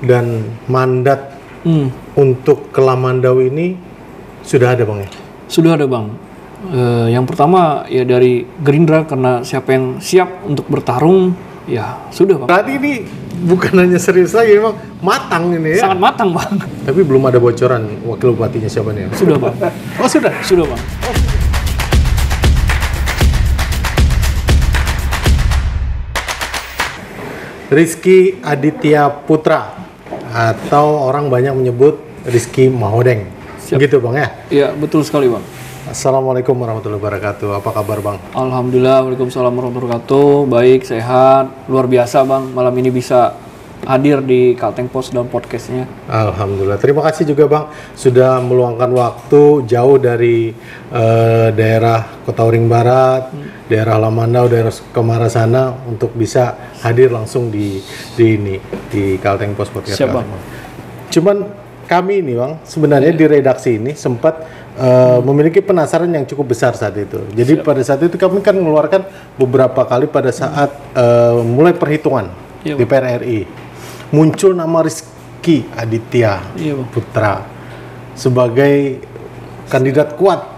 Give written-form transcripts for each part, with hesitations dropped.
dan mandat untuk ke Lamandau ini sudah ada Bang ya? Sudah ada Bang. Yang pertama ya dari Gerindra, karena siapa yang siap untuk bertarung ya sudah Bang. Berarti ini bukan hanya serius lagi, memang matang ini ya? Sangat matang Bang. Tapi belum ada bocoran wakil bupatinya siapa nih? Sudah Bang. Oh sudah? Sudah Bang. Rizky Aditya Putra atau orang banyak menyebut Rizky Mahodeng. Siap. Gitu Bang ya? Iya betul sekali Bang. Assalamualaikum warahmatullahi wabarakatuh. Apa kabar Bang? Alhamdulillah, waalaikumsalam warahmatullahi wabarakatuh. Baik, sehat, luar biasa Bang. Malam ini bisa hadir di Kalteng Pos dalam podcastnya. Alhamdulillah. Terima kasih juga Bang sudah meluangkan waktu jauh dari daerah Kota Uring Barat, daerah Lamandau, daerah Kemara sana untuk bisa hadir langsung di Kalteng Pos podcast. Siap Bang. Cuman kami ini Bang sebenarnya di redaksi ini sempat memiliki penasaran yang cukup besar saat itu. Jadi pada saat itu kami kan mengeluarkan beberapa kali pada saat mulai perhitungan DPR RI. Muncul nama Rizky Aditya Putra sebagai kandidat kuat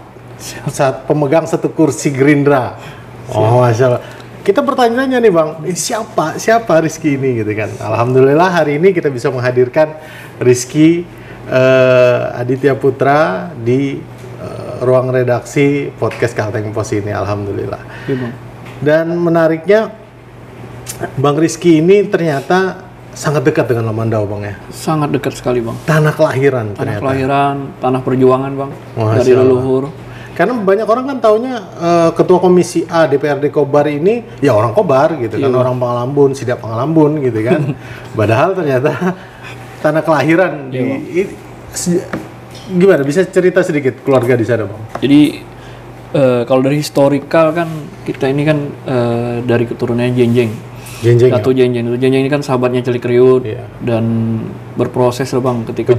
saat pemegang satu kursi Gerindra. Oh, Masya Allah. Kita bertanya-tanya nih Bang, siapa Rizky ini gitu kan. Alhamdulillah hari ini kita bisa menghadirkan Rizky Aditya Putra di ruang redaksi podcast Kalteng Pos ini. Alhamdulillah. Dan menariknya Bang Rizky ini ternyata sangat dekat dengan Lamandau Bang ya? Sangat dekat sekali Bang. Tanah kelahiran ternyata. Tanah kelahiran, tanah perjuangan Bang. Dari leluhur. Karena banyak orang kan taunya ketua komisi A DPRD Kobar ini ya orang Kobar gitu kan, orang Pangalambun, Sidak Pangalambun gitu kan. Padahal ternyata tanah kelahiran gimana bisa cerita sedikit keluarga di sana Bang? Jadi kalau dari historikal kan kita ini kan dari keturunannya Jenjeng. Dato Jenjeng. Jenjeng ini kan sahabatnya Celik Riut dan berproses loh Bang ketika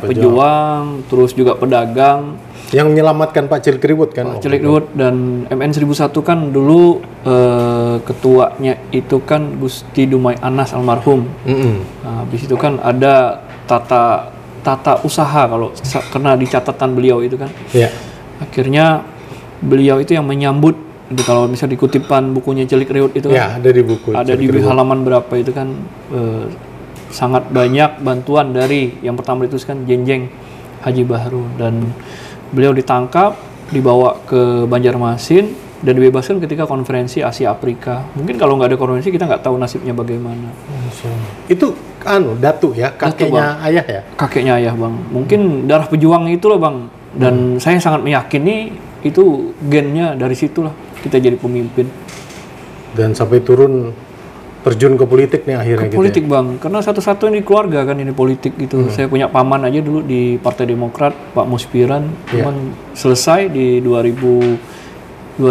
pejuang, terus juga pedagang. Yang menyelamatkan Pak Celik Riut kan? Pak Celik Riut dan MN 1001 kan dulu ketuanya itu kan Gusti Dumai Anas almarhum. Nah, habis itu kan ada tata usaha kalau karena di catatan beliau itu kan. Akhirnya beliau itu yang menyambut. Jadi kalau misalnya dikutipan bukunya Celik Riut itu kan ada di buku. Ada di halaman berapa itu kan sangat banyak bantuan dari yang pertama itu kan Jenjeng Haji Bahru, dan beliau ditangkap, dibawa ke Banjarmasin dan dibebaskan ketika konferensi Asia Afrika. Mungkin kalau nggak ada konferensi kita nggak tahu nasibnya bagaimana. Itu Datu ya, kakeknya Datu, ayah ya? Kakeknya ayah Bang. Mungkin darah pejuang itu loh Bang. Dan saya sangat meyakini itu gennya dari situlah kita jadi pemimpin. Dan sampai turun terjun ke politik nih akhirnya ke politik gitu ya? Bang, karena satu-satunya di keluarga kan ini politik gitu. Saya punya paman aja dulu di Partai Demokrat, Pak Muspiran, cuman selesai di 2019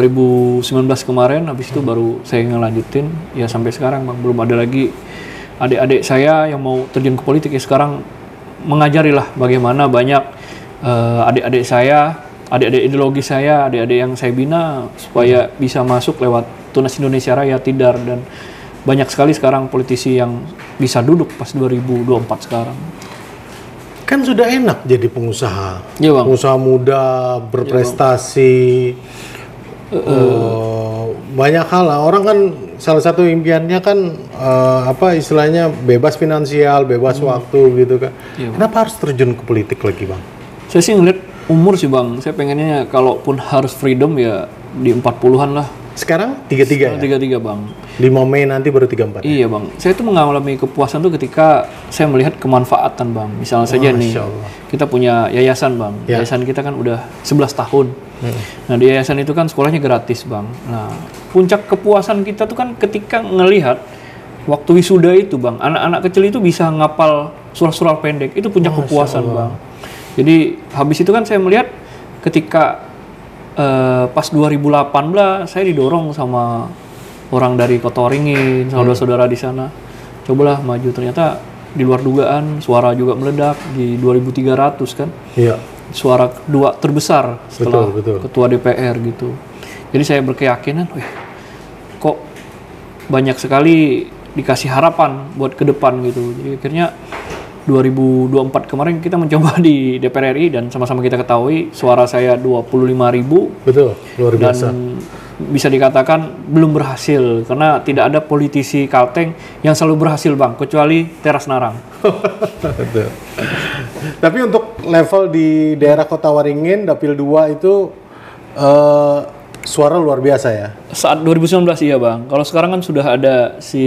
kemarin, habis itu baru saya ngelanjutin ya sampai sekarang Bang. Belum ada lagi adik-adik saya yang mau terjun ke politik ya. Sekarang mengajarilah bagaimana banyak adik-adik saya, adik-adik ideologi saya, adik-adik yang saya bina supaya bisa masuk lewat Tunas Indonesia Raya, TIDAR, dan banyak sekali sekarang politisi yang bisa duduk pas 2024 sekarang. Kan sudah enak jadi pengusaha. Bang. Pengusaha muda, berprestasi. Banyak hal lah. Orang kan salah satu impiannya kan istilahnya bebas finansial, bebas waktu gitu kan. Kenapa harus terjun ke politik lagi Bang? Saya sih ngeliat umur sih Bang. Saya pengennya kalaupun harus freedom ya di 40-an lah. Sekarang 33 ya? 33 Bang. 5 Mei nanti baru 34. Iya Bang. Saya tuh mengalami kepuasan tuh ketika saya melihat kemanfaatan Bang. Misalnya saja nih, kita punya yayasan Bang. Yayasan kita kan udah 11 tahun. Nah di yayasan itu kan sekolahnya gratis Bang. Nah puncak kepuasan kita tuh kan ketika ngelihat waktu wisuda itu Bang. Anak-anak kecil itu bisa ngapal surah-surah pendek. Itu puncak kepuasan Bang. Jadi habis itu kan saya melihat ketika pas 2018 saya didorong sama orang dari Kota Waringin, saudara-saudara di sana. Cobalah maju, ternyata di luar dugaan suara juga meledak di 2300 kan. Iya. Suara kedua terbesar setelah ketua DPR gitu. Jadi saya berkeyakinan, kok banyak sekali dikasih harapan buat ke depan gitu. Jadi akhirnya 2024 kemarin kita mencoba di DPR RI dan sama-sama kita ketahui suara saya 25.000. Betul, luar biasa. Dan bisa dikatakan belum berhasil karena tidak ada politisi Kalteng yang selalu berhasil Bang, kecuali Teras Narang. Betul. Tapi untuk level di daerah Kota Waringin, Dapil 2 itu suara luar biasa ya? Saat 2019 iya Bang, kalau sekarang kan sudah ada si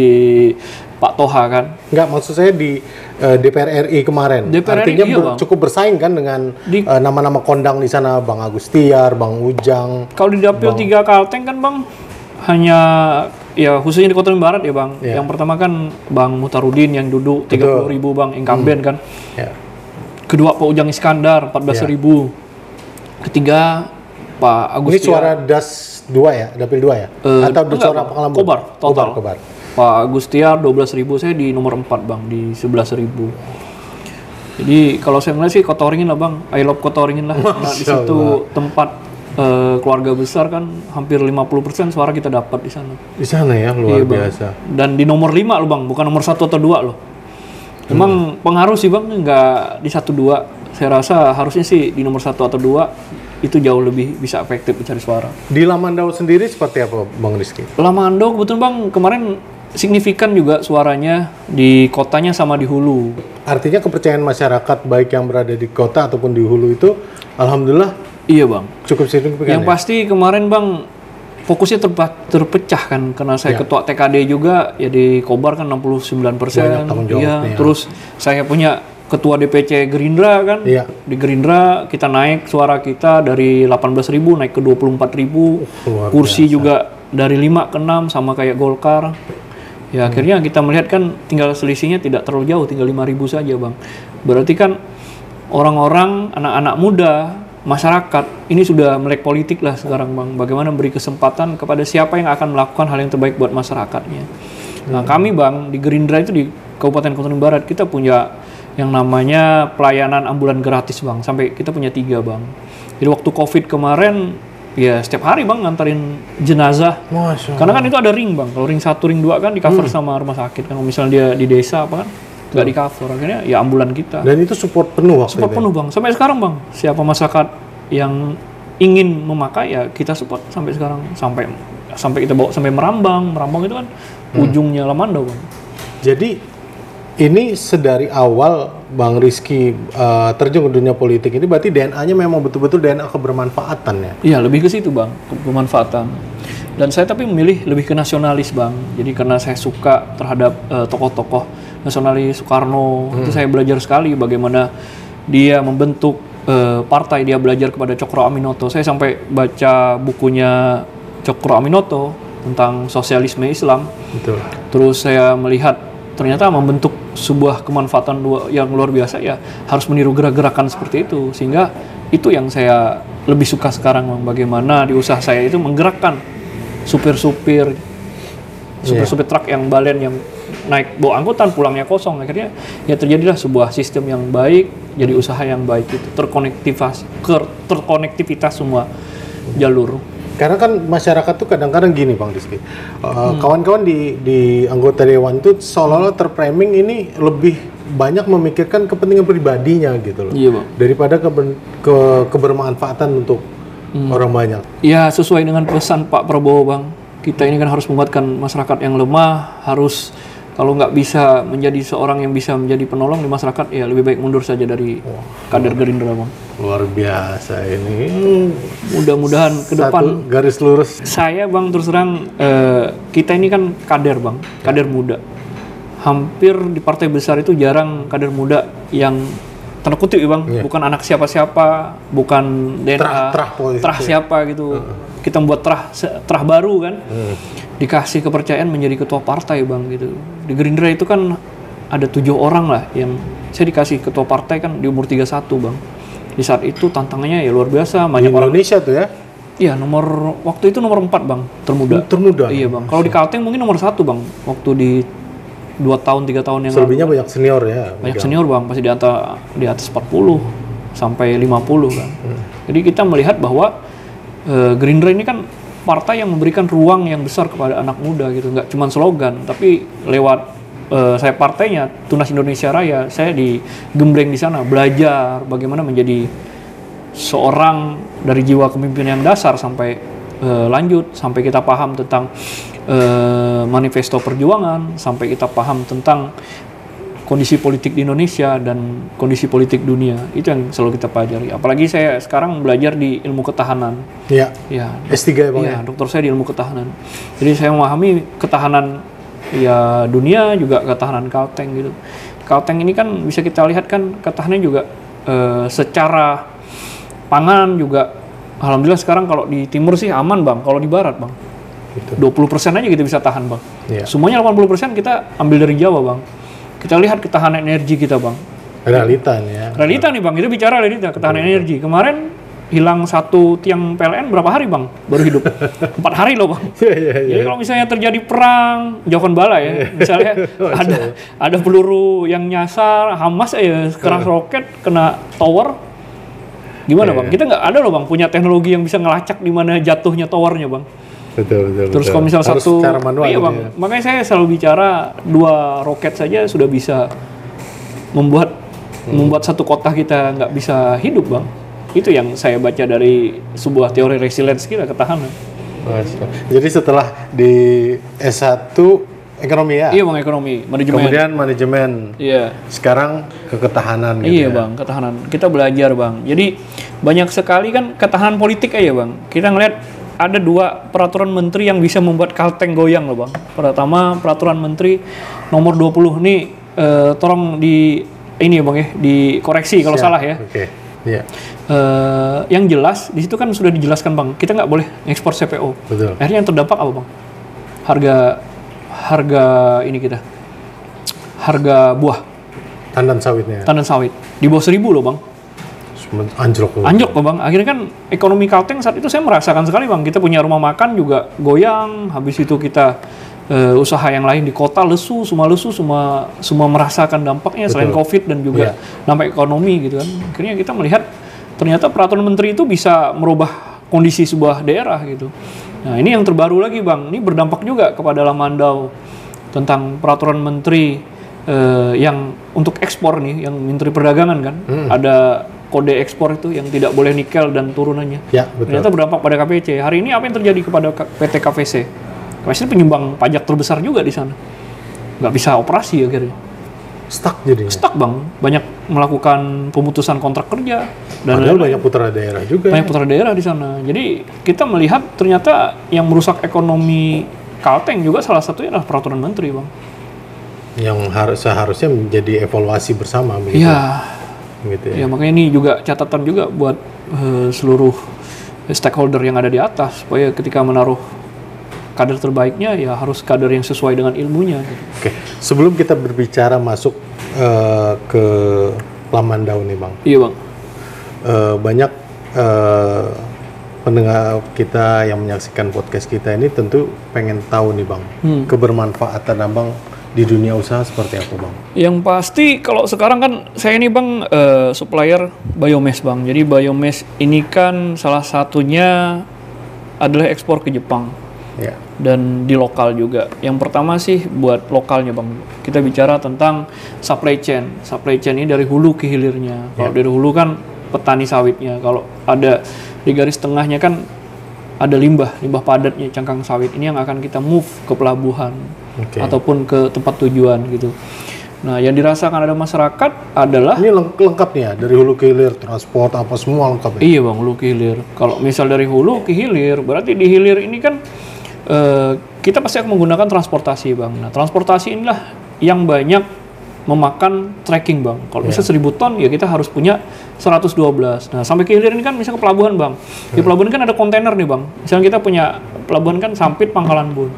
Pak Toha kan? Enggak, maksud saya di DPR RI kemarin. DPR Artinya RI, iya, Bang. cukup bersaing kan dengan nama-nama kondang di sana, Bang Agus Tiar, Bang Ujang. Kalau di Dapil 3 Kalteng kan Bang, hanya ya khususnya di Kota Barat ya Bang. Yeah. Yang pertama kan Bang Mutarudin yang duduk 30.000 Bang, incumbent kan. Yeah. Kedua Pak Ujang Iskandar 14.000. Ketiga Pak Agus Ini suara DAS 2 ya, Dapil 2 ya? Atau suara Pekalambur? Kobar, total. Kobar. Pak Agus Tiar 12.000, saya di nomor 4 Bang, di 11.000. Jadi kalau saya melihat sih Kota Waringin lah Bang, I love Kota Waringin lah. Nah, di situ tempat keluarga besar kan, hampir 50% suara kita dapat di sana. Di sana ya, luar biasa. Dan di nomor 5 loh Bang, bukan nomor 1 atau 2 loh. Emang pengaruh sih Bang, nggak di 1-2. Saya rasa harusnya sih di nomor 1 atau 2 itu jauh lebih bisa efektif mencari suara. Di Lamandau sendiri seperti apa Bang Rizky? Lamandau kebetulan Bang kemarin signifikan juga suaranya di kotanya sama di hulu. Artinya kepercayaan masyarakat baik yang berada di kota ataupun di hulu itu alhamdulillah Iya Bang. cukup signifikan. Yang pasti kemarin Bang fokusnya terpecah kan karena saya ketua TKD juga ya di Kobar kan 69%. Banyak tanggung jawabnya. Iya, terus saya punya ketua DPC Gerindra kan. Iya. Di Gerindra kita naik suara kita dari 18.000 naik ke 24.000. Luar Kursi biasa. juga dari 5 ke 6 sama kayak Golkar. Ya akhirnya kita melihat kan tinggal selisihnya tidak terlalu jauh, tinggal 5.000 saja Bang. Berarti kan orang-orang, anak-anak muda, masyarakat ini sudah melek politik lah sekarang Bang. Bagaimana memberi kesempatan kepada siapa yang akan melakukan hal yang terbaik buat masyarakatnya. Nah kami Bang di Gerindra itu di Kabupaten Kota Barat kita punya yang namanya pelayanan ambulan gratis Bang. Sampai kita punya 3 Bang. Jadi waktu COVID kemarin ya setiap hari Bang nganterin jenazah. Masya Allah. Karena kan itu ada ring Bang. Kalau ring 1, ring 2 kan di cover sama rumah sakit kan. Kalau misalnya dia di desa apa kan nggak di cover. Akhirnya ya ambulan kita. Dan itu support penuh waktu Support itu. penuh Bang. Sampai sekarang Bang. Siapa masyarakat yang ingin memakai ya kita support sampai sekarang. Sampai kita bawa sampai Merambang. Merambang itu kan ujungnya Lamandau Bang. Jadi ini sedari awal Bang Rizky terjun ke dunia politik ini berarti DNA-nya memang betul-betul DNA kebermanfaatan ya? Iya, lebih ke situ Bang, kebermanfaatan. Dan saya tapi memilih lebih ke nasionalis Bang. Jadi karena saya suka terhadap tokoh-tokoh nasionalis Soekarno, itu saya belajar sekali bagaimana dia membentuk partai, dia belajar kepada Cokro Aminoto. Saya sampai baca bukunya Cokro Aminoto tentang sosialisme Islam. Betul. Terus saya melihat ternyata membentuk sebuah kemanfaatan yang luar biasa ya harus meniru gerak-gerakan seperti itu, sehingga itu yang saya lebih suka sekarang Bang. Bagaimana di usaha saya itu menggerakkan supir-supir truk yang balen yang naik bawa angkutan pulangnya kosong, akhirnya ya terjadilah sebuah sistem yang baik, jadi usaha yang baik itu terkonektivitas semua jalur. Karena kan masyarakat tuh kadang-kadang gini Bang Rizky, kawan-kawan di anggota dewan itu seolah-olah terframing ini lebih banyak memikirkan kepentingan pribadinya gitu loh, Iya Bang. daripada kebermanfaatan untuk orang banyak. Ya sesuai dengan pesan Pak Prabowo Bang, kita ini kan harus menguatkan masyarakat yang lemah, harus kalau nggak bisa menjadi seorang yang bisa menjadi penolong di masyarakat, ya lebih baik mundur saja dari kader Gerindra Bang. Luar biasa ini. Mudah-mudahan ke depan Satu garis lurus. saya Bang terus terang kita ini kan kader Bang, kader muda. Hampir di partai besar itu jarang kader muda yang tanda kutip ya Bang, bukan anak siapa-siapa, bukan DNA, terah siapa gitu. Kita membuat terah baru kan, dikasih kepercayaan menjadi ketua partai Bang gitu. Di Gerindra itu kan ada 7 orang lah yang saya dikasih ketua partai kan di umur 31 Bang. Di saat itu tantangannya ya luar biasa, banyak Di orang. Indonesia tuh ya? Iya, waktu itu nomor 4 Bang, termuda. Termuda? Iya Bang, kalau di Kalteng mungkin nomor 1 Bang, waktu di 2 tahun 3 tahun yang Selebihnya banyak senior ya? banyak senior Bang, pasti di atas 40 sampai 50 kan. Jadi kita melihat bahwa Gerindra ini kan partai yang memberikan ruang yang besar kepada anak muda gitu, nggak cuma slogan, tapi lewat saya partainya Tunas Indonesia Raya, saya digembleng di sana, belajar bagaimana menjadi seorang dari jiwa kepemimpinan yang dasar sampai lanjut, sampai kita paham tentang manifesto perjuangan, sampai kita paham tentang kondisi politik di Indonesia dan kondisi politik dunia. Itu yang selalu kita pelajari. Apalagi saya sekarang belajar di ilmu ketahanan. Iya. Ya. S3 ya Bang? Iya, dokter saya di ilmu ketahanan. Jadi saya memahami ketahanan ya dunia, juga ketahanan Kalteng gitu. Kalteng ini kan bisa kita lihat kan ketahanannya juga secara pangan juga alhamdulillah sekarang kalau di timur sih aman Bang, kalau di barat Bang. Gitu. 20% aja kita bisa tahan Bang. Iya. Semuanya 80% kita ambil dari Jawa Bang. Kita lihat ketahanan energi kita Bang. Realita nih ya. Realita nih Bang, itu bicara realita ketahanan energi. Kemarin hilang satu tiang PLN berapa hari Bang? Baru hidup. 4 hari loh Bang. Jadi kalau misalnya terjadi perang, jauhkan bala ya. Misalnya ada peluru yang nyasar, Hamas keras roket kena tower. Gimana Bang? Kita nggak ada loh Bang punya teknologi yang bisa ngelacak di mana jatuhnya towernya Bang. Betul. Terus kalau misal harus satu, secara manual iya Bang. ya. Makanya saya selalu bicara 2 roket saja sudah bisa membuat satu kota kita nggak bisa hidup Bang. Itu yang saya baca dari sebuah teori resilience kita, ketahanan. Jadi setelah di S1 ekonomi ya? Iya Bang, ekonomi, manajemen. Kemudian manajemen. Iya. Sekarang ke ketahanan gitu. Iya Bang, ketahanan. Kita belajar Bang. Jadi banyak sekali kan ketahanan politik aja Bang. Kita ngeliat ada 2 peraturan menteri yang bisa membuat Kalteng goyang loh Bang. Pertama peraturan menteri nomor 20 nih tolong ini ya Bang ya, dikoreksi kalau salah ya. Oke. Iya. Yang jelas di situ kan sudah dijelaskan Bang, kita nggak boleh ekspor CPO. Betul. Akhirnya yang terdampak apa Bang? Harga ini kita. Harga buah. Tandan sawitnya. Tandan sawit di bawah 1.000 loh Bang. Anjlok loh Bang. Akhirnya kan ekonomi Kalteng saat itu saya merasakan sekali Bang. Kita punya rumah makan juga goyang. Habis itu kita usaha yang lain di kota lesu, semua merasakan dampaknya. Betul. Selain COVID dan juga dampak ekonomi gitu kan. Akhirnya kita melihat ternyata peraturan menteri itu bisa merubah kondisi sebuah daerah gitu. Nah ini yang terbaru lagi Bang. Ini berdampak juga kepada Lamandau tentang peraturan menteri yang untuk ekspor nih, yang Menteri Perdagangan kan. Ada kode ekspor itu yang tidak boleh nikel dan turunannya. Ya, betul. Ternyata berdampak pada KPC. Hari ini apa yang terjadi kepada PT KVC? KVC penyumbang pajak terbesar juga di sana. Nggak bisa operasi akhirnya. Stuck jadinya. Stuck Bang. Banyak melakukan pemutusan kontrak kerja. Dan padahal banyak putra daerah juga. Banyak putra daerah di sana. Jadi kita melihat ternyata yang merusak ekonomi Kalteng juga salah satunya adalah peraturan menteri Bang. Yang seharusnya menjadi evaluasi bersama. Begitu. Iya. Gitu ya. Ya makanya ini juga catatan juga buat seluruh stakeholder yang ada di atas supaya ketika menaruh kader terbaiknya ya harus kader yang sesuai dengan ilmunya. Gitu. Oke, sebelum kita berbicara masuk ke Lamandau nih Bang. Iya Bang. Banyak pendengar kita yang menyaksikan podcast kita ini tentu pengen tahu nih Bang, kebermanfaatan Abang di dunia usaha seperti apa Bang? Yang pasti kalau sekarang kan saya ini Bang supplier biomass Bang. Jadi biomass ini kan salah satunya adalah ekspor ke Jepang. Ya. Dan di lokal juga. Yang pertama sih buat lokalnya Bang. Kita bicara tentang supply chain. Supply chain ini dari hulu ke hilirnya. Kalau dari hulu kan petani sawitnya. Kalau ada di garis tengahnya kan ada limbah padatnya cangkang sawit. Ini yang akan kita move ke pelabuhan. Ataupun ke tempat tujuan gitu. Nah, yang dirasakan ada masyarakat adalah ini lengkap nih ya, dari hulu ke hilir, transport apa semua lengkap ya? Iya Bang, hulu ke hilir. Kalau misal dari hulu ke hilir, berarti di hilir ini kan kita pasti akan menggunakan transportasi Bang. Nah, transportasi inilah yang banyak memakan tracking Bang. Kalau misal 1.000 ton ya kita harus punya 112. Nah, sampai ke hilir ini kan misal ke pelabuhan Bang. Di pelabuhan kan ada kontainer nih Bang. Misalnya kita punya pelabuhan kan Sampit, Pangkalan Bun.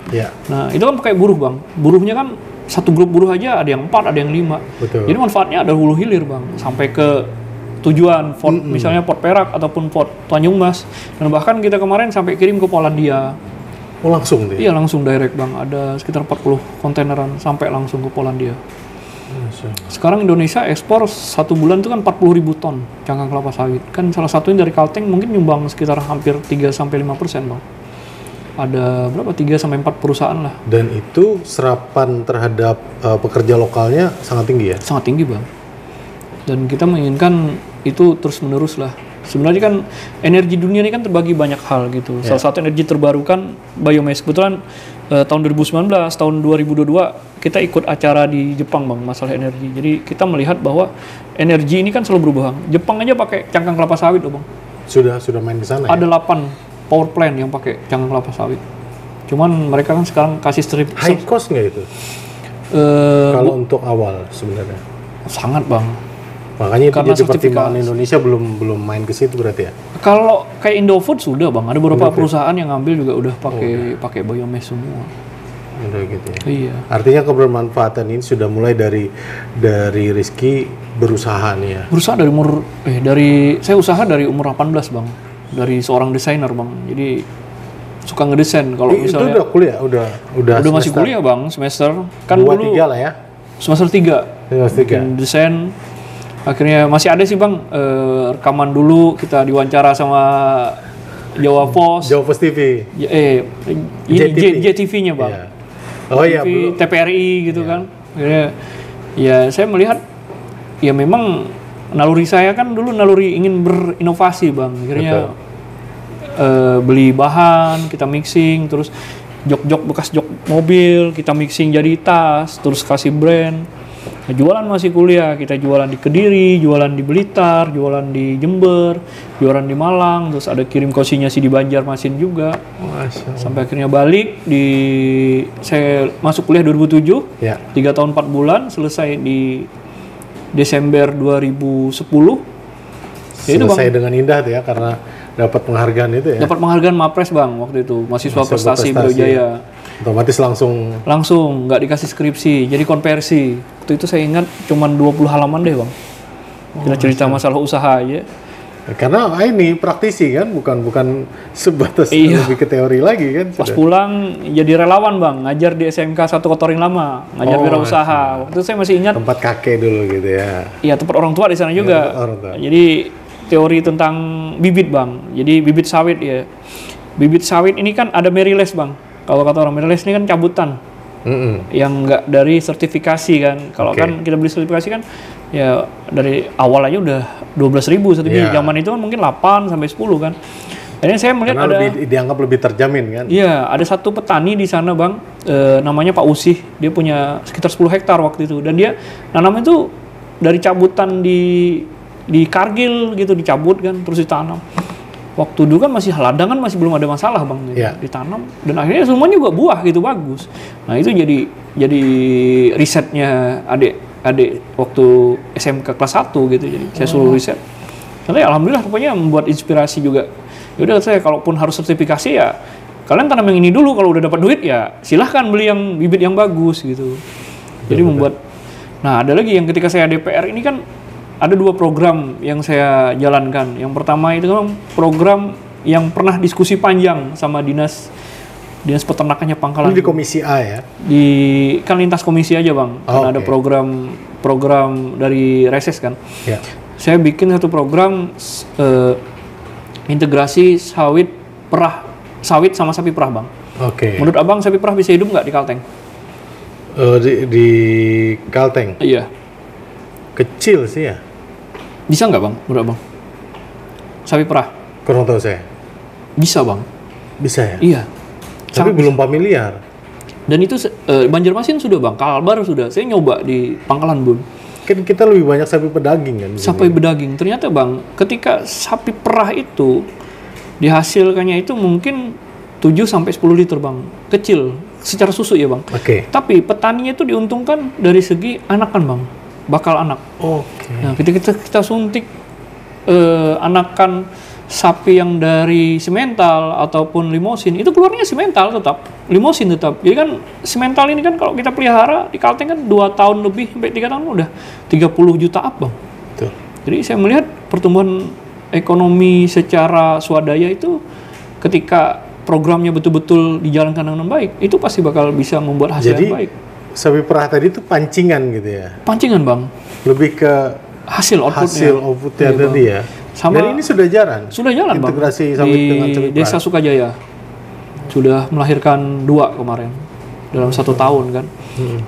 Nah, itu kan pakai buruh Bang. Buruhnya kan satu grup buruh aja ada yang 4, ada yang 5. Betul. Jadi manfaatnya ada hulu hilir Bang. Sampai ke tujuan port, misalnya Port Perak ataupun Port Tanjung Mas. Dan bahkan kita kemarin sampai kirim ke Polandia. Oh langsung deh? Iya langsung direct Bang. Ada sekitar 40 kontaineran sampai langsung ke Polandia. Sekarang Indonesia ekspor 1 bulan itu kan 40.000 ton cangkang kelapa sawit. Kan salah satunya dari Kalteng mungkin nyumbang sekitar hampir 3-5% Bang. Ada berapa? 3 sampai 4 perusahaan lah. Dan itu serapan terhadap pekerja lokalnya sangat tinggi ya? Sangat tinggi Bang. Dan kita menginginkan itu terus menerus lah. Sebenarnya kan energi dunia ini kan terbagi banyak hal gitu. Salah satu energi terbarukan biomass. Kebetulan tahun 2019, tahun 2022 kita ikut acara di Jepang Bang, masalah energi. Jadi kita melihat bahwa energi ini kan selalu berubah. Jepang aja pakai cangkang kelapa sawit loh Bang. Sudah main di sana Ada ya? 8 power plant yang pakai cangkang kelapa sawit. Cuman mereka kan sekarang kasih strip. High cost nggak itu? Kalau untuk awal sebenarnya? Sangat Bang. Makanya itu Karena jadi pertimbangan Indonesia belum main ke situ berarti ya? Kalau kayak Indofood sudah Bang, ada beberapa perusahaan yang ngambil juga udah pakai biomass semua. Udah gitu ya. Iya. Artinya kebermanfaatan ini sudah mulai dari Rizky berusaha nih ya. Berusaha saya usaha dari umur 18 Bang. Dari seorang desainer Bang. Jadi suka ngedesain kalau misalnya. Itu udah kuliah, udah masih kuliah Bang, semester. Kan 2-3 lah ya. Semester 3. Bikin desain. Akhirnya masih ada sih Bang, rekaman dulu kita diwawancara sama Jawa Pos. Jawa Pos TV. JTV-nya Bang. Yeah. Oh iya, TPRI gitu kan. Akhirnya ya saya melihat ya memang naluri saya kan dulu naluri ingin berinovasi Bang. Akhirnya beli bahan, kita mixing, terus jok-jok bekas jok mobil, kita mixing jadi tas, terus kasih brand. Nah, jualan masih kuliah, kita jualan di Kediri, jualan di Blitar, jualan di Jember, jualan di Malang, terus ada kirim konsinyasi di Banjarmasin juga. Sampai akhirnya balik saya masuk kuliah 2007, 3 tahun 4 bulan, selesai di Desember 2010. Selesai dengan indah tuh ya, karena dapat penghargaan itu ya. Dapat penghargaan MAPRES Bang waktu itu, mahasiswa prestasi Brawijaya. Otomatis langsung nggak dikasih skripsi, jadi konversi. Waktu itu saya ingat cuman 20 halaman deh Bang. Kita cerita masalah usaha aja. Karena ini praktisi kan, bukan sebatas lebih ke teori lagi kan. Pas pulang jadi relawan Bang, ngajar di SMK 1 Kotoring Lama, ngajar wirausaha. Waktu itu saya masih ingat. Tempat kakek dulu gitu ya. Iya, tempat orang tua di sana juga. Jadi teori tentang bibit Bang. Jadi bibit sawit ya. Bibit sawit ini kan ada Meriles Bang. Kalau kata orang Meriles ini kan cabutan. Yang nggak dari sertifikasi kan. Kalau kan kita beli sertifikasi kan ya dari awal aja udah 12.000 satu biji. Zaman itu kan mungkin 8 sampai 10 kan. Jadi saya melihat karena dianggap lebih terjamin kan. Iya, ada satu petani di sana Bang, namanya Pak Usih. Dia punya sekitar 10 hektar waktu itu, dan dia nanam itu dari cabutan di Kargil gitu, dicabut kan terus ditanam. Waktu dulu kan masih ladang kan masih belum ada masalah Bang, gitu. Ditanam dan akhirnya semuanya juga buah gitu, bagus. Nah itu jadi risetnya adik waktu SMK kelas 1 gitu, jadi saya suruh riset. Tapi alhamdulillah rupanya membuat inspirasi juga. Yaudah saya kalaupun harus sertifikasi ya kalian tanam yang ini dulu, kalau udah dapat duit ya silahkan beli yang bibit yang bagus gitu. Jadi membuat. Nah ada lagi yang ketika saya DPR ini kan ada 2 program yang saya jalankan. Yang pertama itu kan program yang pernah diskusi panjang sama dinas peternakannya Pangkalan. Ini di Komisi A ya? Kan lintas komisi aja Bang. Karena ada program dari Reses kan. Saya bikin satu program integrasi sawit sama sapi perah Bang. Menurut Abang sapi perah bisa hidup nggak di Kalteng? Di Kalteng? Iya. Kecil sih ya. Bisa nggak Bang, menurut Abang? Sapi perah? Kurang tahu saya. Bisa Bang. Bisa ya? Iya. Tapi belum familiar. Dan itu Banjarmasin sudah Bang, Kalbar sudah. Saya nyoba di Pangkalan Bun. Kan kita lebih banyak sapi pedaging kan? Sapi pedaging. Ternyata Bang, ketika sapi perah itu dihasilkannya itu mungkin 7-10 liter Bang. Kecil, secara susu ya Bang. Tapi petaninya itu diuntungkan dari segi anakan Bang. Bakal anak. Nah, ketika kita suntik anakan sapi yang dari simental ataupun limosin, itu keluarnya simental tetap, limosin tetap. Jadi kan simental ini kan kalau kita pelihara di Kalteng kan 2 tahun lebih sampai 3 tahun udah 30 juta up Bang. Betul. Jadi saya melihat pertumbuhan ekonomi secara swadaya itu ketika programnya betul-betul dijalankan dengan baik, itu pasti bakal bisa membuat hasil yang baik. Sapi perah tadi itu pancingan gitu ya? Pancingan Bang. Lebih ke hasil outputnya tadi ya? Dan ini sudah jalan? Sudah jalan integrasi Bang. Integrasi sawit dengan sapi perah? Desa Sukajaya. sudah melahirkan 2 kemarin dalam 1 tahun kan.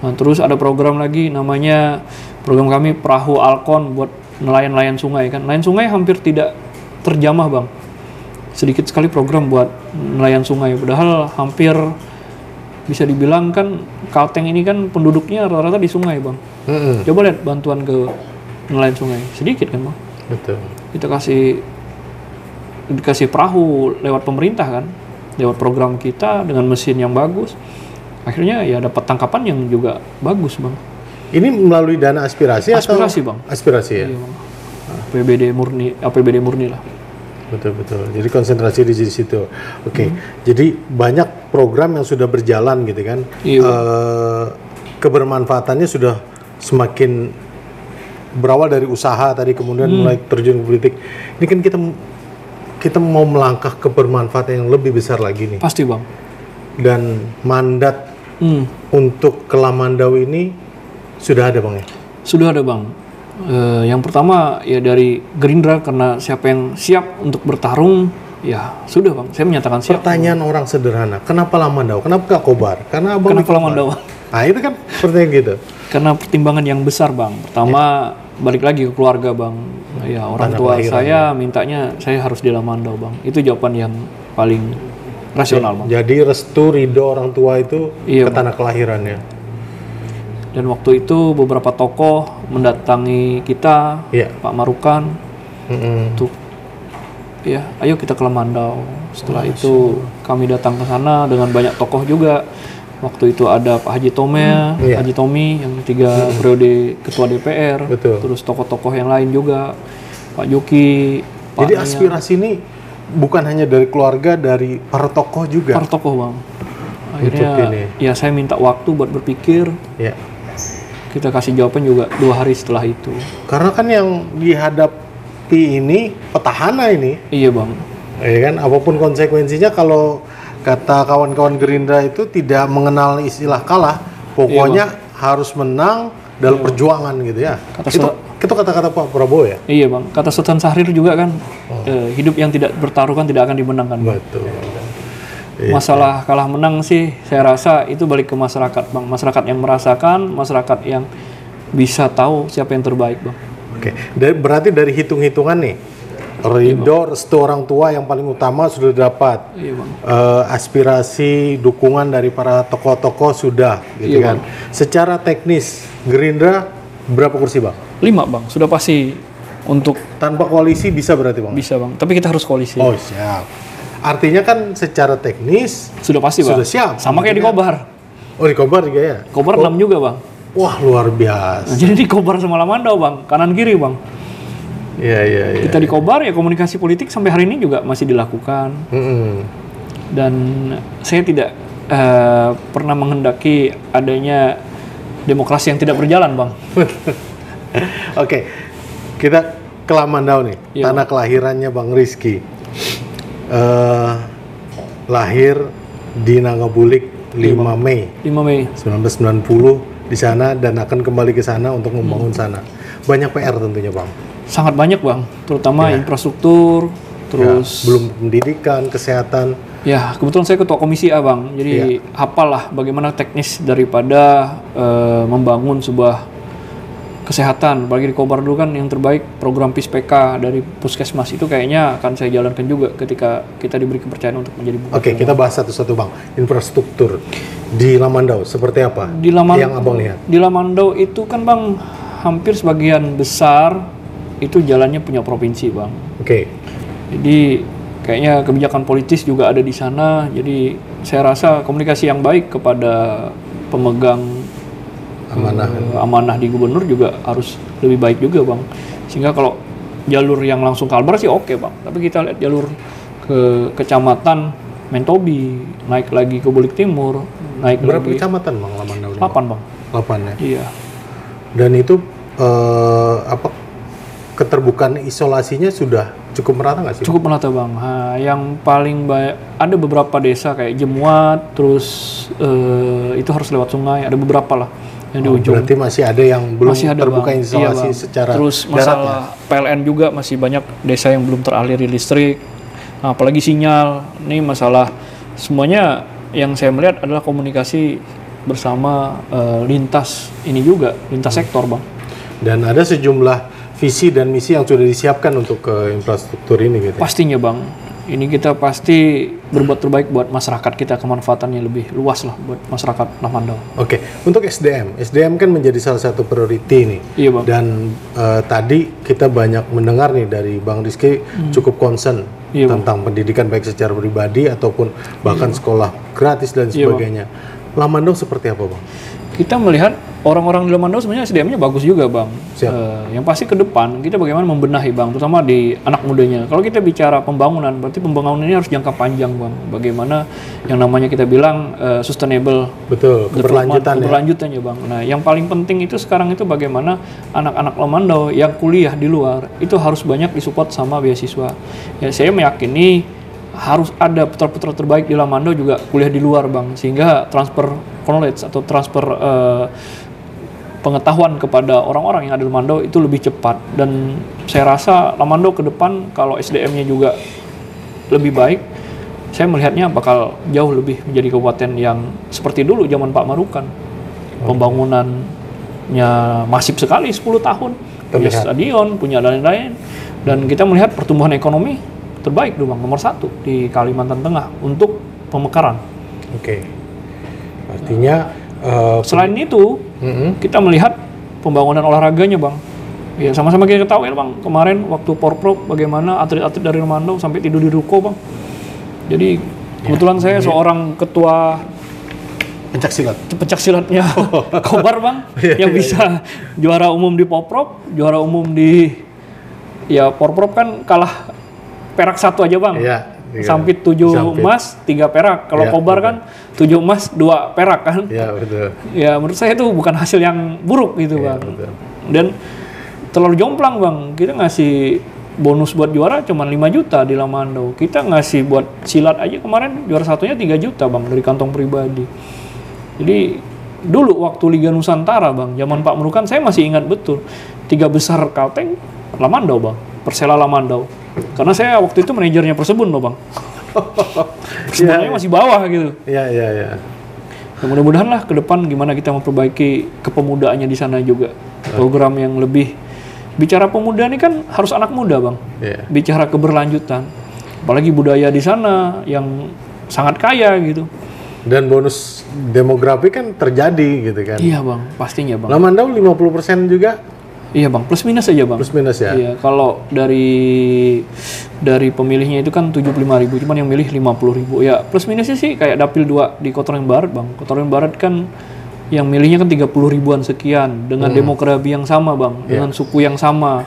Nah, terus ada program lagi namanya program kami Perahu Alkon buat nelayan-nelayan sungai kan. Nelayan sungai hampir tidak terjamah bang. Sedikit sekali program buat nelayan sungai. Padahal hampir bisa dibilang kan Kalteng ini kan penduduknya rata-rata di sungai bang. Coba lihat bantuan ke nelayan sungai, sedikit kan bang. Betul. Kita dikasih perahu lewat pemerintah kan, lewat program kita dengan mesin yang bagus. Akhirnya ya dapat tangkapan yang juga bagus bang. Ini melalui dana aspirasi atau? Aspirasi bang. Aspirasi ya. Iya, bang. APBD murni lah. Betul. Jadi konsentrasi di situ. Oke. Jadi banyak program yang sudah berjalan gitu kan. Iya. Kebermanfaatannya sudah semakin berawal dari usaha tadi, kemudian mulai terjun ke politik. Ini kan kita mau melangkah ke bermanfaatan yang lebih besar lagi nih. Pasti bang. Dan mandat untuk Kelamandau ini sudah ada bang ya? Sudah ada bang. Yang pertama ya dari Gerindra, karena siapa yang siap untuk bertarung ya sudah bang. Saya menyatakan siap. Pertanyaan orang sederhana, kenapa Lamandau? Kenapa gak Kobar? Karena abang kenapa Lamandau? Nah itu kan pertanyaan gitu. Karena pertimbangan yang besar bang. Pertama balik lagi ke keluarga bang. Ya orang tua saya mintanya saya harus di Lamandau bang. Itu jawaban yang paling rasional bang. Jadi restu ridho orang tua itu ke tanah kelahirannya. Dan waktu itu beberapa tokoh mendatangi kita, Pak Marukan, untuk ya ayo kita ke Lamandau. Setelah itu kami datang ke sana dengan banyak tokoh juga. Waktu itu ada Pak Haji Haji Tomi yang 3 periode ketua DPR. Betul. Terus tokoh-tokoh yang lain juga, Pak Juki. Jadi aspirasi ini bukan hanya dari keluarga, dari para tokoh juga. Para tokoh bang. Akhirnya ya saya minta waktu buat berpikir. Ya. Kita kasih jawaban juga 2 hari setelah itu. Karena kan yang dihadapi ini petahana ini. Iya bang. Ya kan, apapun konsekuensinya, kalau kata kawan-kawan Gerindra itu tidak mengenal istilah kalah, pokoknya harus menang dalam perjuangan gitu ya. Itu kata-kata Pak Prabowo ya? Iya bang, kata Sultan Syahrir juga kan, hidup yang tidak bertaruh kan tidak akan dimenangkan. Betul. Masalah kalah menang sih saya rasa itu balik ke masyarakat bang. Masyarakat yang merasakan, masyarakat yang bisa tahu siapa yang terbaik bang. Oke, berarti dari hitung-hitungan nih, ridho, restu orang tua yang paling utama sudah dapat. Iya bang. Aspirasi, dukungan dari para tokoh-tokoh sudah, gitu kan. Bang. Secara teknis, Gerindra berapa kursi bang? 5 bang, sudah pasti untuk. Tanpa koalisi bisa berarti bang? Bisa bang, tapi kita harus koalisi. Oh siap. Artinya kan secara teknis sudah pasti bang. Sudah siap. Sama kayak di Kobar. Oh di Kobar juga ya? Kobar 6 juga bang. Wah luar biasa. Nah, jadi di Kobar sama Lamandau bang, kanan kiri bang. Iya. Kita di Kobar ya komunikasi politik sampai hari ini juga masih dilakukan. Dan saya tidak pernah menghendaki adanya demokrasi yang tidak berjalan bang. Oke, kita ke Lamandau nih, tanah kelahirannya Bang Rizky. Lahir di Nangabulik 5 Mei 1990 di sana, dan akan kembali ke sana untuk membangun sana. Banyak PR tentunya bang. Sangat banyak bang, terutama infrastruktur, terus belum pendidikan, kesehatan. Ya kebetulan saya ketua komisi A bang, jadi hafal lah bagaimana teknis daripada membangun sebuah kesehatan. Apalagi di Kobar dulu kan yang terbaik program PIS-PK dari Puskesmas itu kayaknya akan saya jalankan juga ketika kita diberi kepercayaan untuk menjadi bupati. Oke, kita bahas satu-satu bang. Infrastruktur di Lamandau seperti apa? Yang abang lihat? Di Lamandau itu kan bang, hampir sebagian besar itu jalannya punya provinsi bang. Oke. Jadi kayaknya kebijakan politis juga ada di sana. Jadi saya rasa komunikasi yang baik kepada pemegang amanah di gubernur juga harus lebih baik juga bang, sehingga kalau jalur yang langsung Kalbar sih oke bang, tapi kita lihat jalur ke kecamatan Mentobi, naik lagi ke Bulik Timur, naik berapa lagi. Kecamatan bang Lamandau? 8 bang. 8 ya? Iya. Dan itu keterbukaan isolasinya sudah cukup merata nggak sih? Cukup merata bang. Yang paling banyak ada beberapa desa kayak Jemuat, terus itu harus lewat sungai, ada beberapa lah yang di ujung. Berarti masih ada yang belum terbuka bang. Isolasi secara terus masalah PLN juga masih banyak desa yang belum teraliri listrik. Nah, apalagi sinyal, ini masalah semuanya yang saya melihat adalah komunikasi bersama lintas sektor, Bang. Dan ada sejumlah visi dan misi yang sudah disiapkan untuk infrastruktur ini gitu. Pastinya, Bang. Ini kita pasti berbuat terbaik buat masyarakat kita, kemanfaatannya lebih luas lah buat masyarakat Lamandau. Oke, untuk SDM kan menjadi salah satu priority nih. Iya, Bang. Dan tadi kita banyak mendengar nih dari Bang Rizky cukup concern tentang pendidikan baik secara pribadi ataupun bahkan sekolah gratis dan sebagainya. Lamandau seperti apa, Bang? Kita melihat orang-orang di Lamandau sebenarnya SDM-nya bagus juga, Bang. Yang pasti ke depan kita bagaimana membenahi, Bang, terutama di anak mudanya. Kalau kita bicara pembangunan, berarti pembangunan ini harus jangka panjang, Bang. Bagaimana yang namanya kita bilang sustainable, betul, keberlanjutannya, Bang. Nah, yang paling penting itu sekarang itu bagaimana anak-anak Lamandau yang kuliah di luar itu harus banyak disupport sama beasiswa. Ya, saya meyakini harus ada putra-putra terbaik di Lamandau juga kuliah di luar, Bang, sehingga transfer knowledge atau transfer pengetahuan kepada orang-orang yang ada di Lamandau itu lebih cepat. Dan saya rasa Lamandau ke depan kalau SDM-nya juga lebih baik, saya melihatnya bakal jauh lebih menjadi kabupaten yang seperti dulu zaman Pak Marukan. Pembangunannya masif sekali, 10 tahun, punya stadion, punya lain-lain, dan kita melihat pertumbuhan ekonomi terbaik dulu, Bang, nomor 1 di Kalimantan Tengah untuk pemekaran. Oke. Artinya selain itu kita melihat pembangunan olahraganya, Bang. Ya, sama-sama kita ketahui, Bang, kemarin waktu Porprov bagaimana atlet-atlet dari Lamandau sampai tidur di ruko, Bang. Jadi kebetulan saya seorang ketua pencak silatnya Kobar, Bang, yang bisa juara umum di Porprov, juara umum di Porprov kan kalah perak 1 aja, Bang. Sampit 7 emas, 3 perak. Kalau Kobar kan 7 emas, 2 perak kan. Iya, betul. Ya, menurut saya itu bukan hasil yang buruk gitu, Bang. Betul. Dan terlalu jomplang, Bang. Kita ngasih bonus buat juara cuma 5 juta di Lamandau. Kita ngasih buat silat aja kemarin juara 1-nya 3 juta, Bang, dari kantong pribadi. Jadi dulu waktu Liga Nusantara, Bang, zaman Pak Marukan, saya masih ingat betul 3 besar Kalteng Lamandau, Bang. Persela Lamandau. Karena saya waktu itu manajernya Persebun loh, Bang. Persebunnya masih bawah gitu. Iya. Ya, mudah-mudahan lah ke depan gimana kita memperbaiki kepemudaannya di sana juga. Program yang lebih, bicara pemuda ini kan harus anak muda, Bang. Bicara keberlanjutan. Apalagi budaya di sana yang sangat kaya gitu. Dan bonus demografi kan terjadi gitu kan. Iya, Bang, pastinya, Bang. Lamandau 50% juga. Iya, Bang, plus minus aja, Bang. Plus minus ya. Iya, kalau dari pemilihnya itu kan 75.000, cuman yang milih 50.000. Ya, plus minusnya sih kayak Dapil 2 di Kotoran Barat, Bang. Kotoran Barat kan yang milihnya kan 30 ribuan sekian dengan demografi yang sama, Bang, dengan suku yang sama.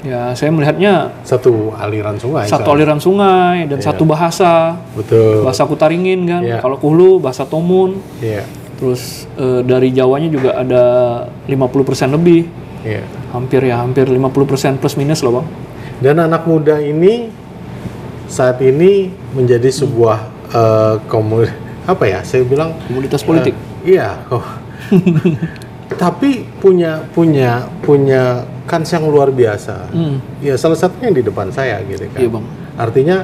Ya, saya melihatnya satu aliran sungai. Aliran sungai dan satu bahasa. Betul. Bahasa Kutaringin kan. Kalau Kuhlu bahasa Tomun. Terus dari Jawanya juga ada 50% lebih. Hampir 50% plus minus loh, Bang. Dan anak muda ini saat ini menjadi sebuah saya bilang komunitas politik. Iya, tapi punya kans yang luar biasa. Ya, salah satunya yang di depan saya gitu kan. Iya, Bang. Artinya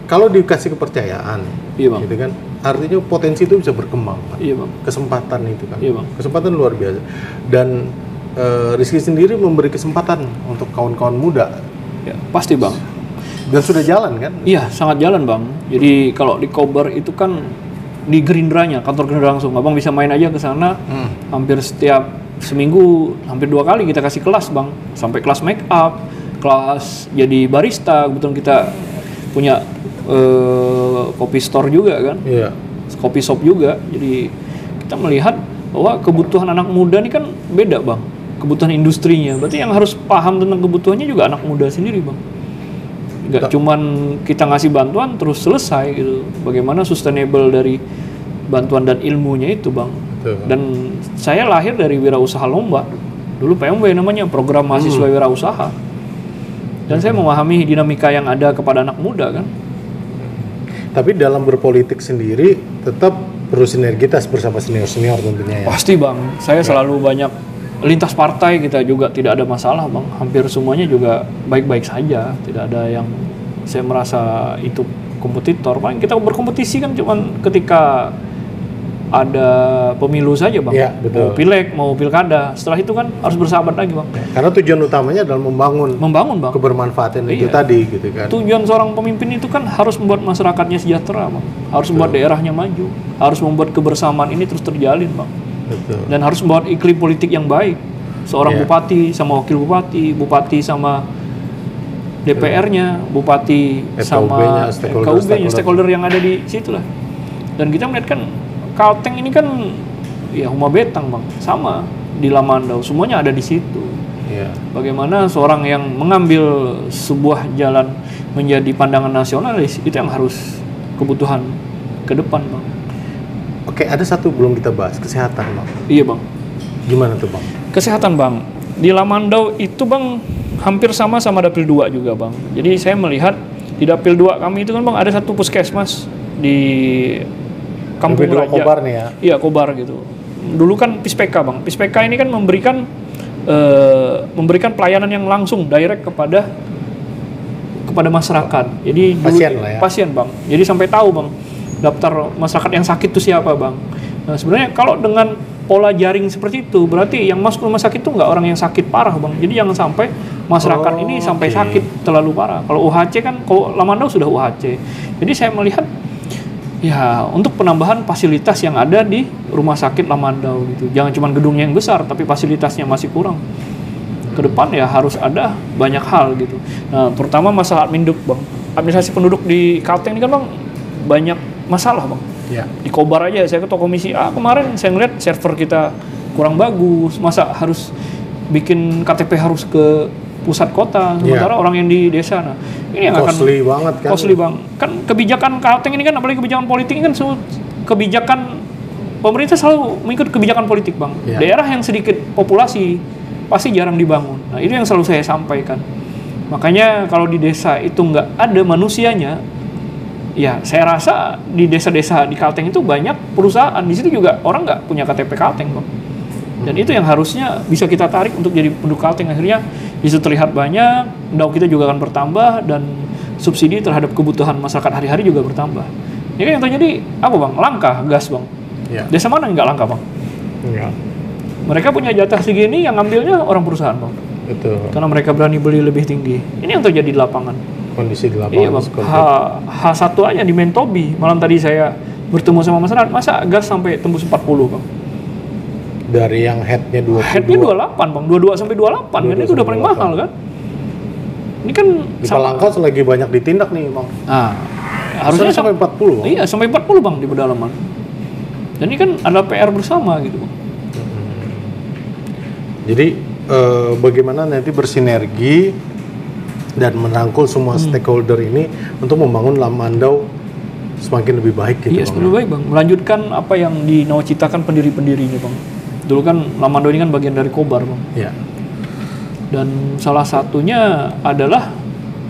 kalau dikasih kepercayaan, Bang, gitu kan, artinya potensi itu bisa berkembang, Pak. Iya, Bang. Kesempatan itu kan, Bang. Kesempatan luar biasa. Dan Rizky sendiri memberi kesempatan untuk kawan-kawan muda. Ya, pasti, Bang. Dan sudah jalan kan? Iya, sangat jalan, Bang. Jadi kalau di Kobar itu kan di Gerindranya, kantor Gerindra langsung. Abang bisa main aja ke sana. Hampir setiap seminggu, hampir 2 kali kita kasih kelas, Bang. Sampai kelas make up, kelas jadi barista. Kebetulan kita punya kopi store juga kan, kopi shop juga. Jadi kita melihat bahwa kebutuhan anak muda ini kan beda, Bang, kebutuhan industrinya. Berarti yang harus paham tentang kebutuhannya juga anak muda sendiri, Bang. Nggak cuman kita ngasih bantuan terus selesai gitu. Bagaimana sustainable dari bantuan dan ilmunya itu, Bang. Dan saya lahir dari wirausaha lomba. Dulu PMW namanya, program mahasiswa wirausaha. Dan saya memahami dinamika yang ada kepada anak muda kan. Tapi dalam berpolitik sendiri tetap perlu sinergitas bersama senior-senior tentunya ya. Pasti, Bang. Saya selalu banyak lintas partai, kita juga tidak ada masalah, Bang. Hampir semuanya juga baik-baik saja. Tidak ada yang saya merasa itu kompetitor. Paling kita berkompetisi kan cuman ketika ada pemilu saja bang, ya, betul. Mau pileg, mau pilkada. Setelah itu kan harus bersahabat lagi bang. Karena tujuan utamanya adalah membangun bang. Kebermanfaatan itu tadi gitu kan. Tujuan seorang pemimpin itu kan harus membuat masyarakatnya sejahtera bang, harus membuat daerahnya maju, harus membuat kebersamaan ini terus terjalin bang. Betul. Dan harus membuat iklim politik yang baik. Seorang bupati sama wakil bupati, bupati sama DPR-nya, bupati sama KUB-nya, stakeholder yang ada di situ lah. Dan kita melihat kan Kalteng ini kan ya Huma Betang bang, sama di Lamandau, semuanya ada di situ. Yeah. Bagaimana seorang yang mengambil sebuah jalan menjadi pandangan nasionalis, itu yang harus kebutuhan ke depan bang. Oke, ada satu belum kita bahas, kesehatan bang. Iya bang. Gimana tuh bang? Kesehatan bang, di Lamandau itu bang hampir sama Dapil 2 juga bang. Jadi saya melihat di Dapil 2 kami itu kan bang ada satu puskesmas di Kampung Raja. Kobar nih ya? Iya, Kobar gitu. Dulu kan Pispeka bang. Pispeka ini kan memberikan pelayanan yang langsung direct kepada masyarakat. Jadi pasien lah ya. Pasien bang. Jadi sampai tahu bang daftar masyarakat yang sakit itu siapa bang. Nah sebenarnya kalau dengan pola jaring seperti itu berarti yang masuk rumah sakit itu nggak orang yang sakit parah bang. Jadi jangan sampai masyarakat ini sampai sakit terlalu parah. Kalau UHC kan, kalau Lamandau sudah UHC. Jadi saya melihat ya untuk penambahan fasilitas yang ada di rumah sakit Lamandau gitu. Jangan cuma gedungnya yang besar tapi fasilitasnya masih kurang. Ke depan ya harus ada banyak hal gitu. Nah, terutama masalah adminduk bang. Administrasi penduduk di Kalteng ini kan bang banyak masalah bang. Ya. Di Kobar aja saya ketua komisi A kemarin saya ngeliat server kita kurang bagus. Masa harus bikin KTP harus ke pusat kota, sementara orang yang di desa. Nah, ini yang costly banget kan. Costly bang. Kan kebijakan Kalteng ini kan, apalagi kebijakan politik ini kan kebijakan pemerintah selalu mengikut kebijakan politik bang. Ya. Daerah yang sedikit populasi pasti jarang dibangun. Nah, itu yang selalu saya sampaikan. Makanya kalau di desa itu nggak ada manusianya, ya saya rasa di desa-desa di Kalteng itu banyak perusahaan. Di situ juga orang nggak punya KTP Kalteng bang. Dan itu yang harusnya bisa kita tarik untuk jadi penduduk Kalteng. Akhirnya bisa terlihat banyak, endau kita juga akan bertambah, dan subsidi terhadap kebutuhan masyarakat hari-hari juga bertambah. Ini kan yang terjadi apa bang? Langka gas bang. Ya. Desa mana yang nggak langka bang? Ya. Mereka punya jatah segini, yang ngambilnya orang perusahaan bang. Betul. Karena mereka berani beli lebih tinggi. Ini yang terjadi di lapangan. Kondisi di lapangan. Iya bang. H1 aja di Mentobi. Malam tadi saya bertemu sama masyarakat, masa gas sampai tembus 40 bang? Dari yang headnya 22. Headnya 28 bang, 22 sampai 28 kan itu udah paling mahal kan. Ini kan di Palangka lagi banyak ditindak nih bang. Nah, harusnya sampai 40 bang. Iya sampai 40 bang di pedalaman. Dan ini kan ada PR bersama gitu bang. Jadi bagaimana nanti bersinergi dan merangkul semua stakeholder ini untuk membangun Lamandau semakin lebih baik gitu. Iya, semakin lebih baik bang. Melanjutkan apa yang dinawacitakan pendiri-pendirinya bang. Dulu kan Lamandau ini kan bagian dari Kobar bang. Iya. Dan salah satunya adalah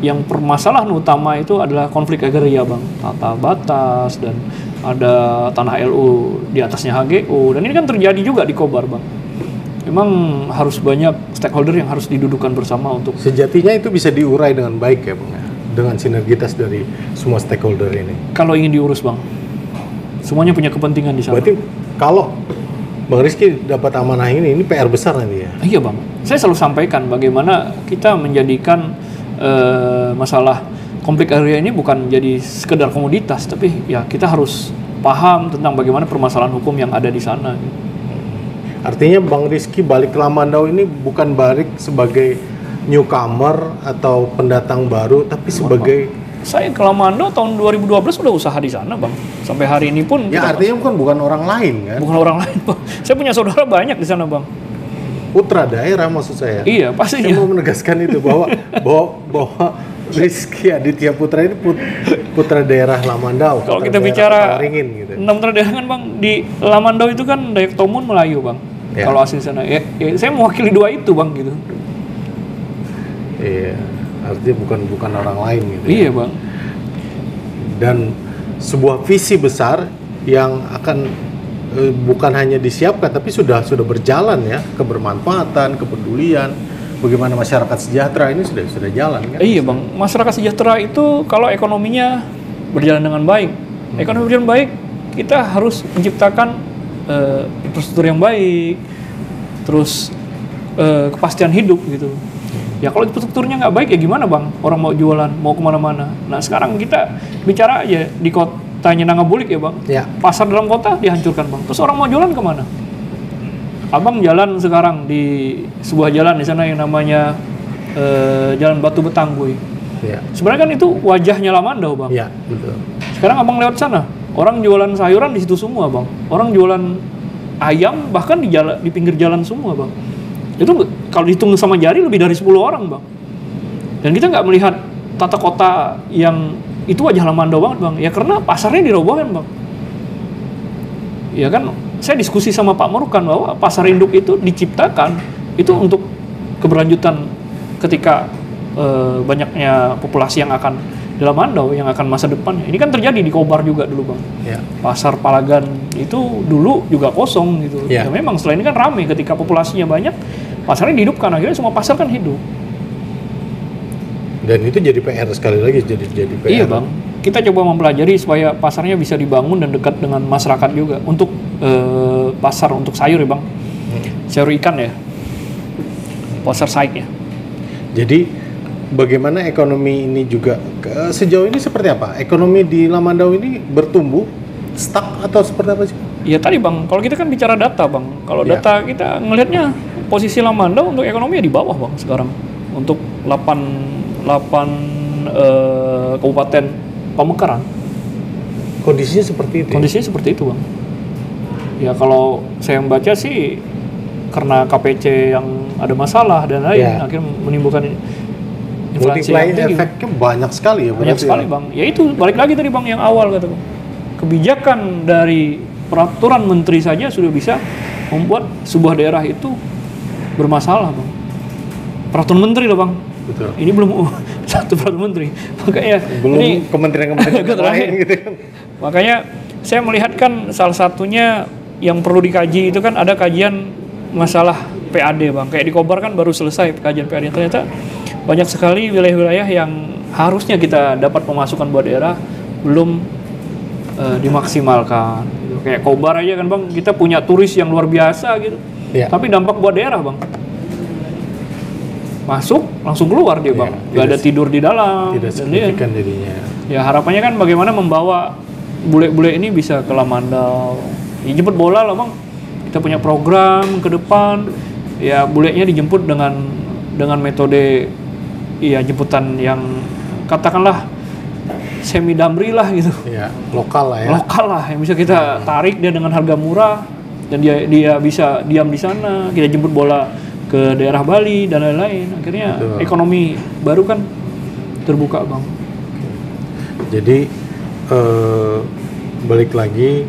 yang permasalahan utama itu adalah konflik agraria bang. Tata batas dan ada tanah LU di atasnya HGU. Dan ini kan terjadi juga di Kobar bang. Memang harus banyak stakeholder yang harus didudukkan bersama untuk. Sejatinya itu bisa diurai dengan baik ya bang, dengan sinergitas dari semua stakeholder ini. Kalau ingin diurus bang, semuanya punya kepentingan di sana. Berarti kalau Bang Rizky dapat amanah ini PR besar nanti ya? Iya bang, saya selalu sampaikan bagaimana kita menjadikan masalah konflik area ini bukan jadi sekedar komoditas, tapi ya kita harus paham tentang bagaimana permasalahan hukum yang ada di sana. Artinya Bang Rizky balik ke Lamandau ini bukan balik sebagai newcomer atau pendatang baru, tapi sebagai... Saya ke Lamandau tahun 2012 udah usaha di sana bang. Sampai hari ini pun. Ya artinya bukan orang lain kan? Bukan orang lain bang. Saya punya saudara banyak di sana bang. Putra daerah maksud saya. Iya pasti. Saya mau menegaskan itu bahwa Rizky Aditya Putra ini putra daerah Lamandau. Kalau kita bicara gitu. Putra daerah kan bang, di Lamandau itu kan Dayak Tomun Melayu bang. Ya. Kalau asli sana, ya, saya mewakili dua itu bang gitu. Iya. Artinya bukan orang lain gitu. Iya bang. Dan sebuah visi besar yang akan bukan hanya disiapkan tapi sudah berjalan ya, kebermanfaatan, kepedulian, bagaimana masyarakat sejahtera ini sudah jalan kan? Iya bang, masyarakat sejahtera itu kalau ekonominya berjalan dengan baik. Ekonomi berjalan baik, kita harus menciptakan infrastruktur yang baik, terus kepastian hidup gitu. Ya kalau infrastrukturnya nggak baik ya gimana bang? Orang mau jualan, mau kemana-mana. Nah sekarang kita bicara aja di kotanya Nangabulik ya bang. Ya. Pasar dalam kota dihancurkan bang. Terus orang mau jualan kemana? Abang jalan sekarang di sebuah jalan di sana yang namanya Jalan Batu Betangguy. Ya. Sebenarnya kan itu wajahnya Lamandau bang. Ya, betul. Sekarang abang lewat sana, orang jualan sayuran di situ semua bang. Orang jualan ayam bahkan di pinggir jalan semua bang. Itu kalau dihitung sama jari lebih dari 10 orang bang. Dan kita nggak melihat tata kota yang itu wajah Lamandau banget bang. Ya karena pasarnya dirobohkan bang. Ya kan, saya diskusi sama Pak Marukan bahwa pasar induk itu diciptakan itu untuk keberlanjutan ketika banyaknya populasi yang akan di Lamandau yang akan masa depan. Ini kan terjadi di Kobar juga dulu bang. Ya. Pasar Palagan itu dulu juga kosong gitu. Ya memang setelah ini kan ramai ketika populasinya banyak, pasarnya dihidupkan, akhirnya semua pasar kan hidup. Dan itu jadi PR sekali lagi, jadi PR. Iya bang, kita coba mempelajari supaya pasarnya bisa dibangun dan dekat dengan masyarakat juga. Untuk pasar untuk sayur ya bang, sayur ikan ya, pasar saik ya. Jadi bagaimana ekonomi ini juga sejauh ini seperti apa? Ekonomi di Lamandau ini bertumbuh, stuck atau seperti apa sih? Iya tadi bang, kalau kita kan bicara data bang, kalau data kita ngelihatnya posisi Lamandau untuk ekonomi di bawah bang sekarang. Untuk 8 kabupaten Pamekaran. Kondisinya seperti itu. Kondisinya seperti itu bang. Ya kalau saya membaca sih karena KPC yang ada masalah dan lain akhirnya menimbulkan inflasi yang tinggi. Efeknya banyak sekali ya. Banyak sekali bang. Ya itu balik lagi tadi bang yang awal kata bang. Kebijakan dari peraturan menteri saja sudah bisa membuat sebuah daerah itu bermasalah bang. Peraturan menteri loh bang. Betul. Ini belum satu peraturan menteri. Makanya belum kementerian-kementerian lain gitu. Makanya saya melihat kan salah satunya yang perlu dikaji itu kan ada kajian masalah PAD bang. Kayak di Kobar kan baru selesai kajian PAD. Ternyata banyak sekali wilayah-wilayah yang harusnya kita dapat pemasukan buat daerah belum dimaksimalkan. Kayak Kobar aja kan bang, kita punya turis yang luar biasa gitu. Ya. Tapi dampak buat daerah bang. Masuk langsung keluar dia bang, nggak ada tidur di dalam. Tidak signifikan jadinya. Ya harapannya kan bagaimana membawa bule-bule ini bisa ke Lamandau. Ya, jemput bola lah bang. Kita punya program ke depan. Ya bulenya dijemput dengan metode ya jemputan yang katakanlah semi damri lah gitu. Ya, lokal lah ya. Lokal lah yang bisa kita tarik dia dengan harga murah dan dia bisa diam di sana. Kita jemput bola ke daerah Bali dan lain-lain. Akhirnya ekonomi baru kan terbuka bang. Jadi balik lagi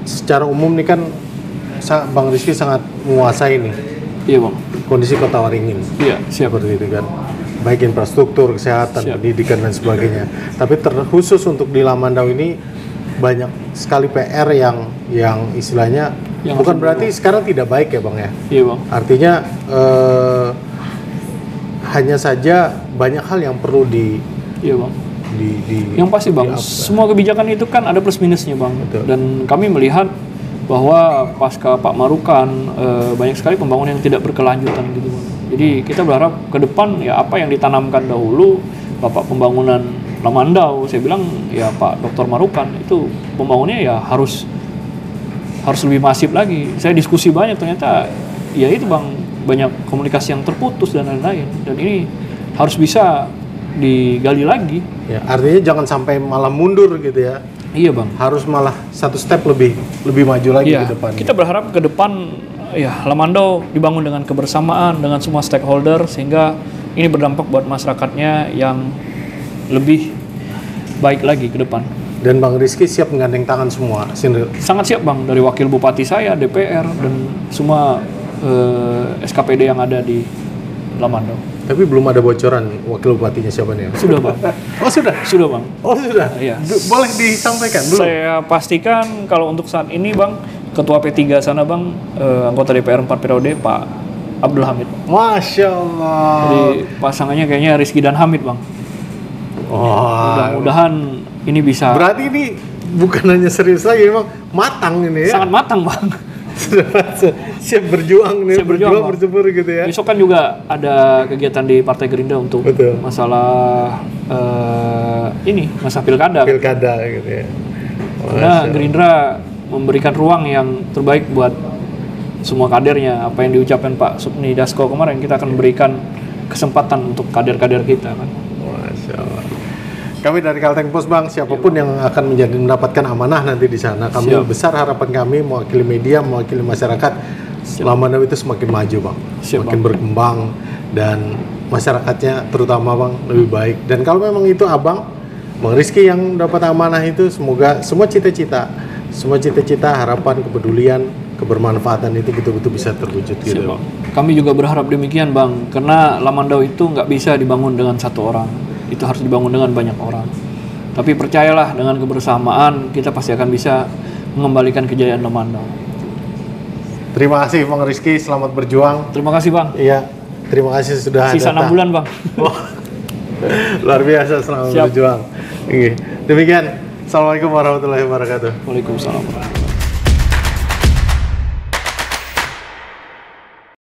secara umum nih kan Bang Rizky sangat menguasai nih. Iya bang. Kondisi Kota Waringin. Iya siap. Seperti itu kan. Baik infrastruktur, kesehatan, pendidikan dan sebagainya. Tapi terkhusus untuk di Lamandau ini banyak sekali PR yang istilahnya yang bukan berarti sekarang tidak baik ya bang ya. Iya bang. Artinya hanya saja banyak hal yang perlu Iya bang. Yang pasti bang, semua kebijakan itu kan ada plus minusnya bang. Betul. Dan kami melihat bahwa pasca Pak Marukan banyak sekali pembangunan yang tidak berkelanjutan gitu bang. Jadi kita berharap ke depan ya apa yang ditanamkan dahulu Bapak pembangunan Lamandau, saya bilang ya Pak Dr. Marukan itu pembangunannya ya harus lebih masif lagi. Saya diskusi banyak ternyata ya itu bang, banyak komunikasi yang terputus dan lain-lain. Dan ini harus bisa digali lagi. Ya, artinya jangan sampai malah mundur gitu ya. Iya bang. Harus malah satu step lebih maju lagi ke depan. Kita berharap ke depan ya Lamandau dibangun dengan kebersamaan dengan semua stakeholder sehingga ini berdampak buat masyarakatnya yang lebih baik lagi ke depan. Dan Bang Rizky siap menggandeng tangan semua? Sangat siap bang, dari wakil bupati saya, DPR, dan semua SKPD yang ada di Lamandau. Tapi belum ada bocoran wakil bupatinya siapa nih? Sudah bang. Oh sudah? Sudah bang. Oh sudah? Iya. Boleh disampaikan? Belum? Saya pastikan kalau untuk saat ini bang, Ketua P3 sana bang, anggota DPR 4 periode Pak Abdul Hamid. Masya Allah. Jadi pasangannya kayaknya Rizky dan Hamid bang. Oh. Mudah-mudahan ini bisa. Berarti ini bukan hanya serius lagi, memang matang ini ya. Sangat matang bang. Siap berjuang nih, Siap berjuang, berjemur gitu ya. Besok kan juga ada kegiatan di Partai Gerindra untuk Betul. masalah ini masa pilkada. Pilkada gitu ya. Karena Gerindra memberikan ruang yang terbaik buat semua kadernya. Apa yang diucapkan Pak Sukni Dasko kemarin, kita akan memberikan kesempatan untuk kader-kader kita kan. Masya Allah. Kami dari Kalteng Pos Bang, siapapun yang akan mendapatkan amanah nanti di sana, kami besar harapan kami mewakili media, mewakili masyarakat, Lamandau itu semakin maju Bang, semakin berkembang dan masyarakatnya terutama Bang lebih baik. Dan kalau memang itu Abang, Bang Rizky yang dapat amanah itu, semoga semua cita-cita, harapan, kepedulian, kebermanfaatan itu betul-betul bisa terwujud gitu. Kami juga berharap demikian Bang, karena Lamandau itu nggak bisa dibangun dengan satu orang. Itu harus dibangun dengan banyak orang. Tapi percayalah, dengan kebersamaan kita pasti akan bisa mengembalikan kejayaan Lamandau. Terima kasih Bang Rizky, selamat berjuang. Terima kasih Bang. Iya, terima kasih sudah Sisa 6 bulan Bang. Luar biasa, selamat berjuang. Demikian, Assalamualaikum warahmatullahi wabarakatuh. Waalaikumsalam.